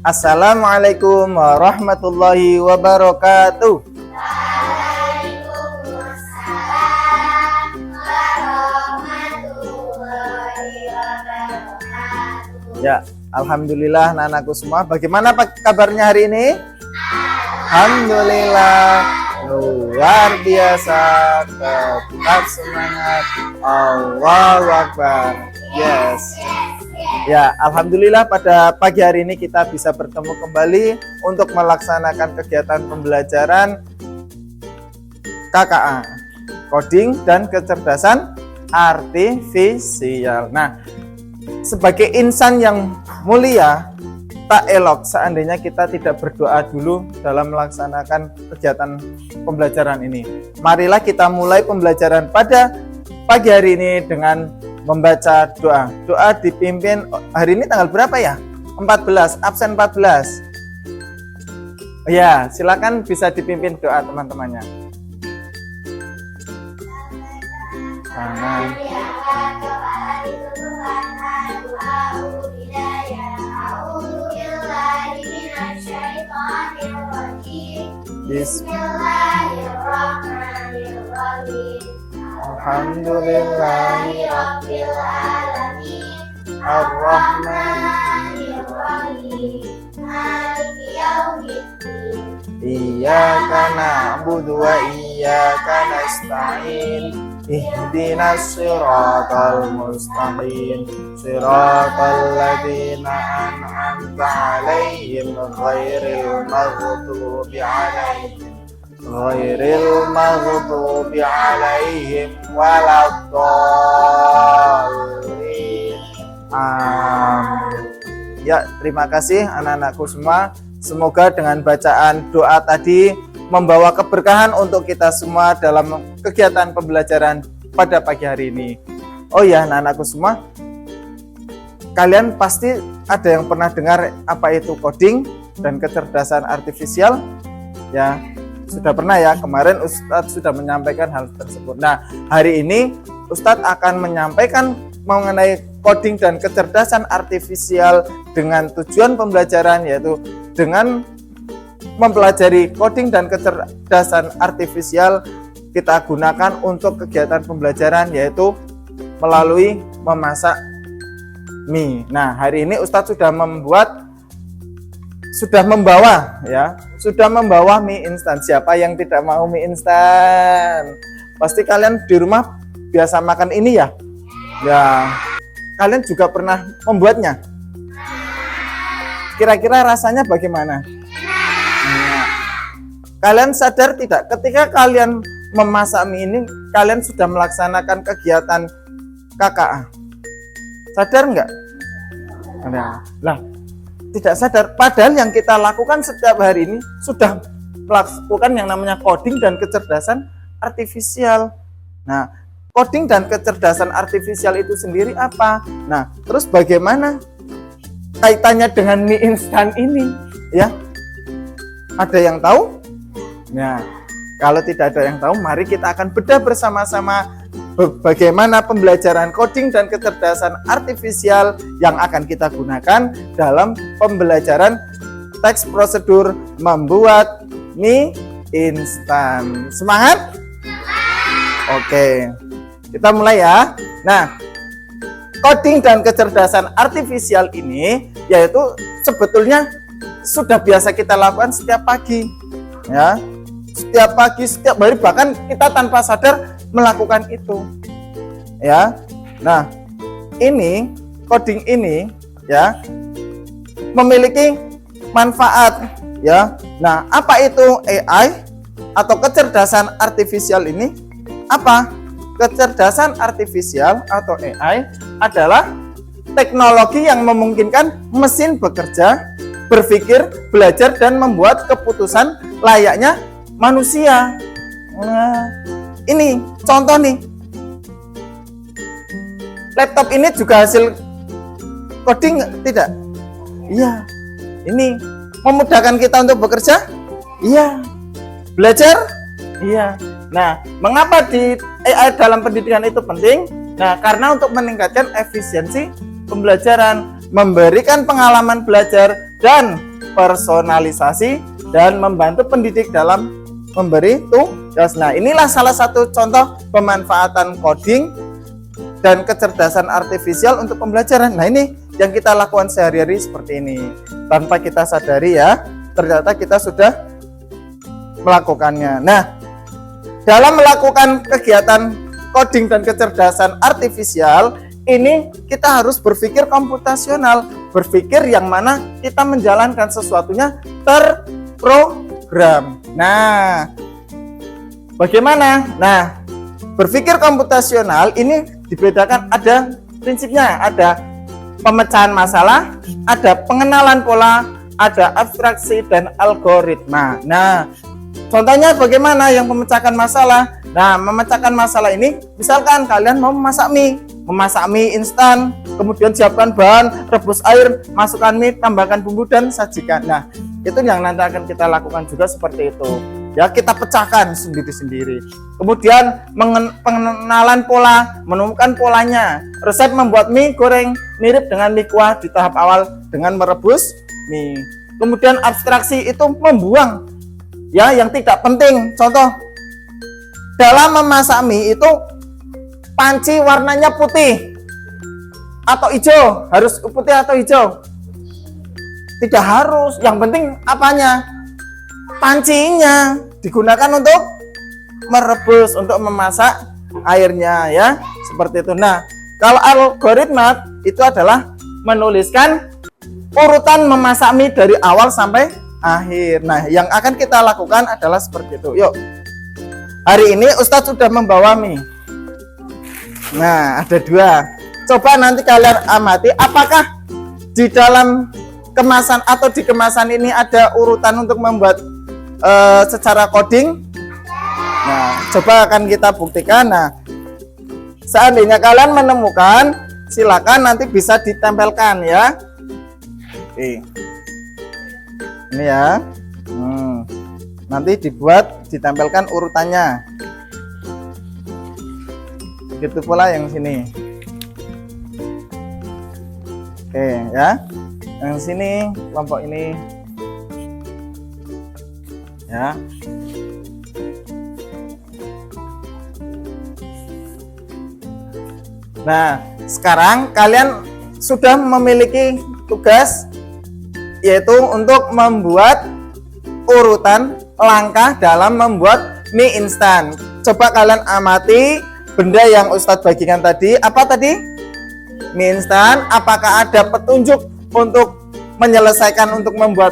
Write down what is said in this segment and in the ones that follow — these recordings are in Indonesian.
Assalamualaikum warahmatullahi wabarakatuh. Waalaikumsalam warahmatullahi wabarakatuh. Ya, alhamdulillah anak-anakku semua. Bagaimana kabarnya hari ini? Alhamdulillah, luar biasa. Tetap semangat. Allahu Akbar. Yes. Ya, alhamdulillah pada pagi hari ini kita bisa bertemu kembali untuk melaksanakan kegiatan pembelajaran KKA, coding dan kecerdasan artifisial. Nah, sebagai insan yang mulia, tak elok seandainya kita tidak berdoa dulu dalam melaksanakan kegiatan pembelajaran ini. Marilah kita mulai pembelajaran pada pagi hari ini dengan membaca doa. Doa dipimpin hari ini tanggal berapa ya? 14, absen 14. Ya, silakan bisa dipimpin doa teman-temannya. Bismillahirrahmanirrahim. Alhamdulillahirabbil alamin. Arrahmanirrahim. Maliki yaumiddin. Iyyaka na'budu wa iyyaka nasta'in. Ihdinas siratal mustaqim. Siratal ladzina an'amta 'alaihim ghairil maghdubi 'alaihim waladdallin. Amin. Ya, terima kasih anak-anakku semua. Semoga dengan bacaan doa tadi membawa keberkahan untuk kita semua dalam kegiatan pembelajaran pada pagi hari ini. Oh ya, anak-anakku semua, kalian pasti ada yang pernah dengar apa itu coding dan kecerdasan artifisial? Ya, sudah pernah ya, kemarin Ustadz sudah menyampaikan hal tersebut. Nah, hari ini Ustadz akan menyampaikan mengenai coding dan kecerdasan artifisial dengan tujuan pembelajaran, yaitu dengan mempelajari coding dan kecerdasan artifisial kita gunakan untuk kegiatan pembelajaran, yaitu melalui memasak mie. Nah, hari ini Ustadz sudah membawa mie instan. Siapa yang tidak mau mie instan? Pasti kalian di rumah biasa makan ini ya? Ya, kalian juga pernah membuatnya? Kira-kira rasanya bagaimana? Nah, kalian sadar tidak ketika kalian memasak mie ini, kalian sudah melaksanakan kegiatan KKA? Sadar nggak? Lah, tidak sadar. Padahal yang kita lakukan setiap hari ini sudah melakukan yang namanya coding dan kecerdasan artifisial. Nah, coding dan kecerdasan artifisial itu sendiri apa? Nah, terus bagaimana kaitannya dengan mie instan ini? Ya, ada yang tahu? Nah, kalau tidak ada yang tahu, mari kita akan bedah bersama-sama bagaimana pembelajaran coding dan kecerdasan artifisial yang akan kita gunakan dalam pembelajaran teks prosedur membuat mie instan. Semangat? Oke, kita mulai ya. Nah, coding dan kecerdasan artifisial ini yaitu sebetulnya sudah biasa kita lakukan setiap pagi, ya. Setiap pagi, setiap hari, bahkan kita tanpa sadar melakukan itu, ya. Nah, ini coding ini ya memiliki manfaat, ya. Nah, apa itu AI atau kecerdasan artifisial ini? Apa? Kecerdasan artifisial atau AI adalah teknologi yang memungkinkan mesin bekerja, berpikir, belajar, dan membuat keputusan layaknya manusia. Nah, ini contoh nih. Laptop ini juga hasil coding tidak? Iya. Ini memudahkan kita untuk bekerja? Iya. Belajar? Iya. Nah, mengapa di AI dalam pendidikan itu penting? Nah, karena untuk meningkatkan efisiensi pembelajaran, memberikan pengalaman belajar, dan personalisasi, dan membantu pendidik dalam memberi tugas. Nah, inilah salah satu contoh pemanfaatan coding dan kecerdasan artifisial untuk pembelajaran. Nah, ini yang kita lakukan sehari-hari seperti ini. Tanpa kita sadari ya, ternyata kita sudah melakukannya. Nah, dalam melakukan kegiatan coding dan kecerdasan artifisial, ini kita harus berpikir komputasional, berpikir yang mana kita menjalankan sesuatunya terprogram. Nah, bagaimana? Nah, berpikir komputasional ini dibedakan, ada prinsipnya, ada pemecahan masalah, ada pengenalan pola, ada abstraksi dan algoritma. Nah, contohnya bagaimana yang memecahkan masalah? Nah, memecahkan masalah ini, misalkan kalian mau memasak mie instan, kemudian siapkan bahan, rebus air, masukkan mie, tambahkan bumbu dan sajikan. Nah, itu yang nanti akan kita lakukan juga seperti itu. Ya, kita pecahkan sendiri-sendiri. Kemudian pengenalan pola, menemukan polanya. Resep membuat mie goreng mirip dengan mie kuah di tahap awal dengan merebus mie. Kemudian abstraksi itu membuang ya yang tidak penting. Contoh, dalam memasak mie itu panci warnanya putih atau hijau, harus putih atau hijau? Tidak harus, yang penting apanya? Pancinya digunakan untuk merebus, untuk memasak airnya ya, seperti itu. Nah, kalau algoritma itu adalah menuliskan urutan memasak mie dari awal sampai akhir. Nah, yang akan kita lakukan adalah seperti itu. Yuk, hari ini Ustadz sudah membawa mie. Nah, ada dua. Coba nanti kalian amati apakah di dalam kemasan atau di kemasan ini ada urutan untuk membuat secara coding. Nah, coba akan kita buktikan. Nah, seandainya kalian menemukan, silakan nanti bisa ditempelkan ya. Oke. Ini ya. Nanti dibuat, ditempelkan urutannya. Begitu pula yang sini. Oke ya. Yang sini kelompok ini. Ya. Nah, sekarang kalian sudah memiliki tugas, yaitu untuk membuat urutan langkah dalam membuat mie instan. Coba kalian amati benda yang Ustadz bagikan tadi. Apa tadi? Mie instan. Apakah ada petunjuk untuk menyelesaikan untuk membuat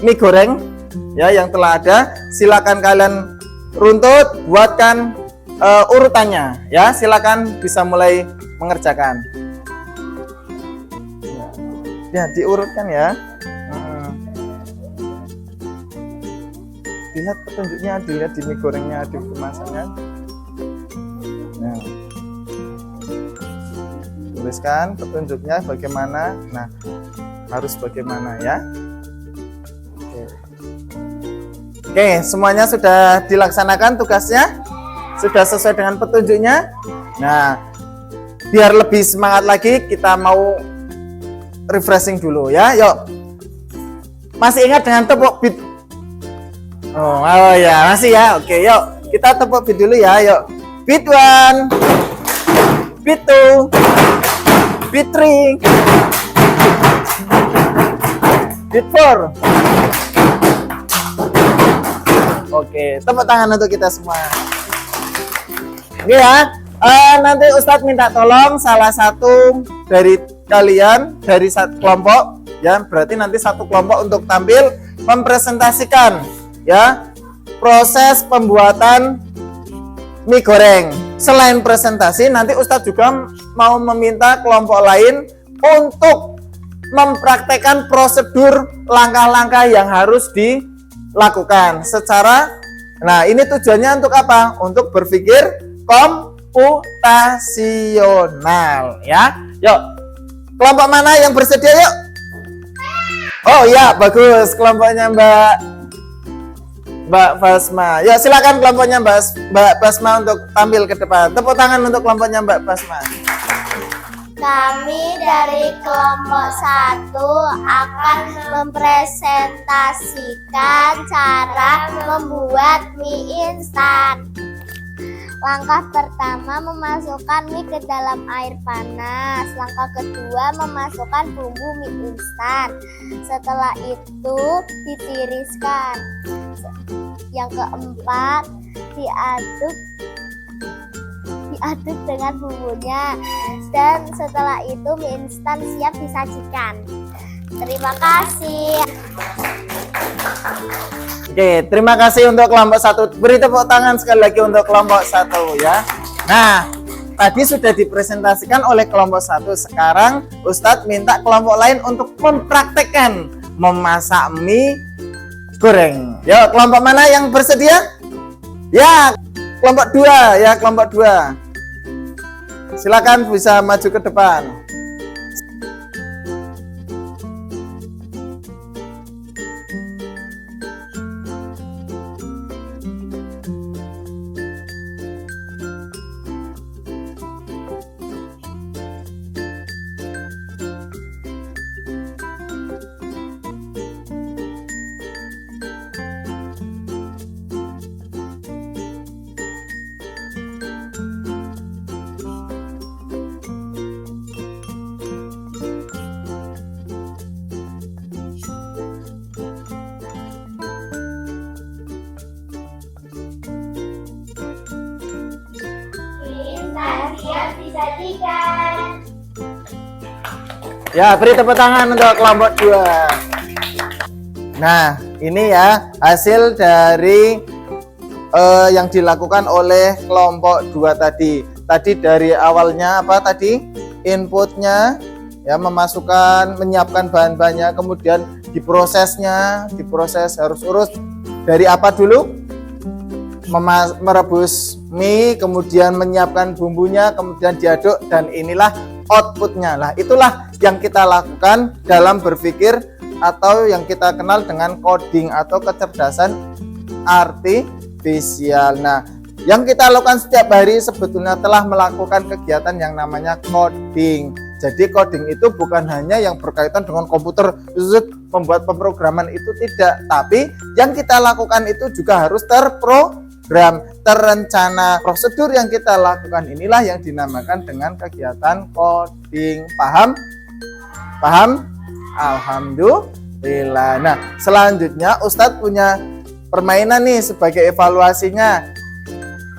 mie goreng ya yang telah ada? Silakan kalian runtut, buatkan urutannya ya. Silakan bisa mulai mengerjakan. Ya, diurutkan ya. Lihat petunjuknya, dilihat di mie gorengnya, di kemasannya. Nah, tuliskan petunjuknya bagaimana. Nah, harus bagaimana ya. Oke, semuanya sudah dilaksanakan tugasnya, sudah sesuai dengan petunjuknya. Nah, biar lebih semangat lagi, kita mau refreshing dulu ya. Yuk, masih ingat dengan tepuk beat? Oh ya, masih ya. Oke, yuk kita tepuk beat dulu ya. Yuk, beat 1, beat 2, beat 3, beat 4. Oke, tepuk tangan untuk kita semua. Oke ya, nanti Ustadz minta tolong salah satu dari kalian dari satu kelompok ya, berarti nanti satu kelompok untuk tampil mempresentasikan ya proses pembuatan mie goreng. Selain presentasi, nanti Ustadz juga mau meminta kelompok lain untuk mempraktekkan prosedur langkah-langkah yang harus dilakukan secara, nah ini tujuannya untuk apa? Untuk berpikir komputasional ya. Yuk, kelompok mana yang bersedia? Yuk. Oh ya, bagus, kelompoknya Mbak Basma. Ya, silakan kelompoknya Mbak Basma untuk tampil ke depan. Tepuk tangan untuk kelompoknya Mbak Basma. Kami dari kelompok 1 akan mempresentasikan cara membuat mie instan. Langkah pertama, memasukkan mie ke dalam air panas. Langkah kedua, memasukkan bumbu mie instan. Setelah itu ditiriskan. Yang keempat, diaduk dengan bumbunya, dan setelah itu mie instan siap disajikan. Terima kasih. Oke, terima kasih untuk kelompok 1. Beri tepuk tangan sekali lagi untuk kelompok 1 ya. Nah, tadi sudah dipresentasikan oleh kelompok 1. Sekarang Ustadz minta kelompok lain untuk mempraktekkan memasak mie goreng. Yuk, kelompok mana yang bersedia? Ya, kelompok 2 ya, kelompok 2. Silakan bisa maju ke depan. Instan siap disajikan. Ya, beri tepuk tangan untuk kelompok 2. Nah, ini ya hasil dari yang dilakukan oleh kelompok 2 tadi. Tadi dari awalnya apa tadi? Inputnya ya, memasukkan, menyiapkan bahan-bahannya, kemudian diproses harus urus dari apa dulu? Merebus mie, kemudian menyiapkan bumbunya, kemudian diaduk, dan inilah outputnya. Lah, itulah yang kita lakukan dalam berpikir atau yang kita kenal dengan coding atau kecerdasan artifisial. Nah, yang kita lakukan setiap hari sebetulnya telah melakukan kegiatan yang namanya coding. Jadi coding itu bukan hanya yang berkaitan dengan komputer, membuat pemrograman itu tidak, tapi yang kita lakukan itu juga harus terprogram, terencana. Prosedur yang kita lakukan inilah yang dinamakan dengan kegiatan coding. Paham? Paham? Alhamdulillah. Nah, selanjutnya Ustadz punya permainan nih sebagai evaluasinya.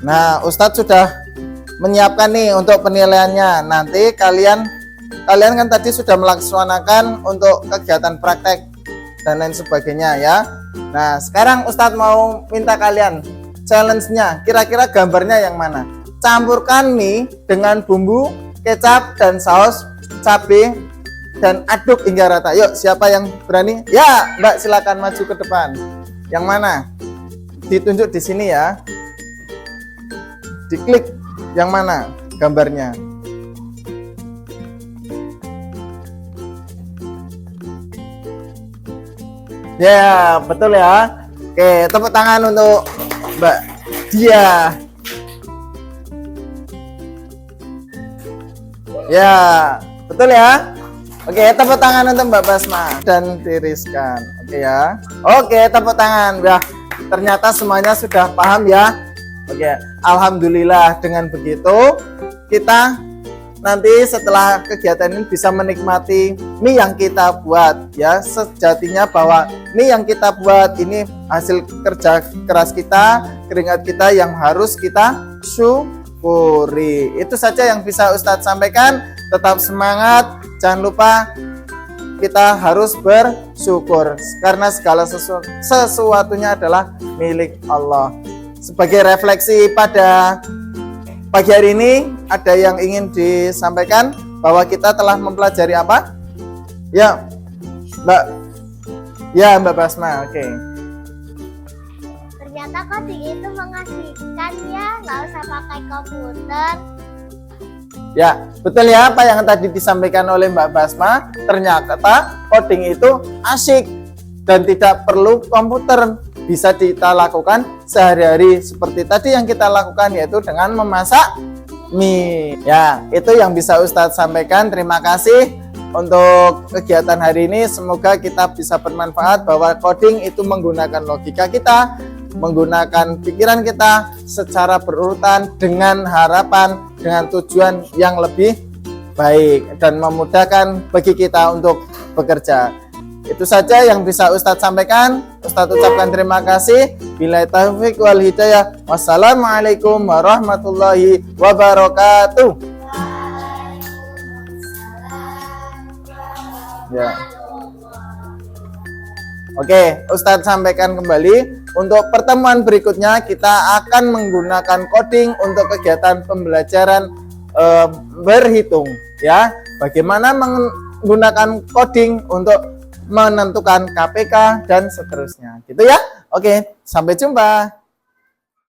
Nah, Ustadz sudah menyiapkan nih untuk penilaiannya. Nanti kalian kan tadi sudah melaksanakan untuk kegiatan praktek dan lain sebagainya ya. Nah, sekarang Ustadz mau minta kalian challenge-nya, kira-kira gambarnya yang mana? Campurkan mie dengan bumbu, kecap, dan saus cabai, dan aduk hingga rata. Yuk, siapa yang berani? Ya, Mbak, silakan maju ke depan. Yang mana? Ditunjuk di sini ya. Diklik yang mana gambarnya. Ya, betul ya. Oke, tepuk tangan untuk Mbak Dia. Ya, betul ya. Oke, tepuk tangan untuk Mbak Basma dan tiriskan. Oke ya. Oke, tepuk tangan. Ya, ternyata semuanya sudah paham ya. Oke, alhamdulillah. Dengan begitu kita nanti setelah kegiatan ini bisa menikmati mie yang kita buat ya. Sejatinya bahwa mie yang kita buat ini hasil kerja keras kita, keringat kita yang harus kita syukuri. Itu saja yang bisa Ustadz sampaikan. Tetap semangat, jangan lupa kita harus bersyukur karena segala sesuatunya adalah milik Allah. Sebagai refleksi pada pagi hari ini, ada yang ingin disampaikan bahwa kita telah mempelajari apa? Ya, Mbak. Ya, Mbak Basma. Oke. Ternyata coding itu mengasihkan ya, nggak usah pakai komputer. Ya, betul ya apa yang tadi disampaikan oleh Mbak Basma. Ternyata coding itu asyik dan tidak perlu komputer. Bisa kita lakukan sehari-hari seperti tadi yang kita lakukan, yaitu dengan memasak Mi. Ya, itu yang bisa Ustadz sampaikan. Terima kasih untuk kegiatan hari ini. Semoga kita bisa bermanfaat bahwa coding itu menggunakan logika kita, menggunakan pikiran kita secara berurutan dengan harapan, dengan tujuan yang lebih baik dan memudahkan bagi kita untuk bekerja. Itu saja yang bisa Ustadz sampaikan. Ustadz ucapkan terima kasih. Billahi taufiq wal hidayah. Wassalamualaikum warahmatullahi wabarakatuh. Ya. Oke, Ustadz sampaikan kembali. Untuk pertemuan berikutnya kita akan menggunakan coding untuk kegiatan pembelajaran berhitung. Ya, bagaimana menggunakan coding untuk menentukan KPK dan seterusnya gitu ya. Oke, sampai jumpa.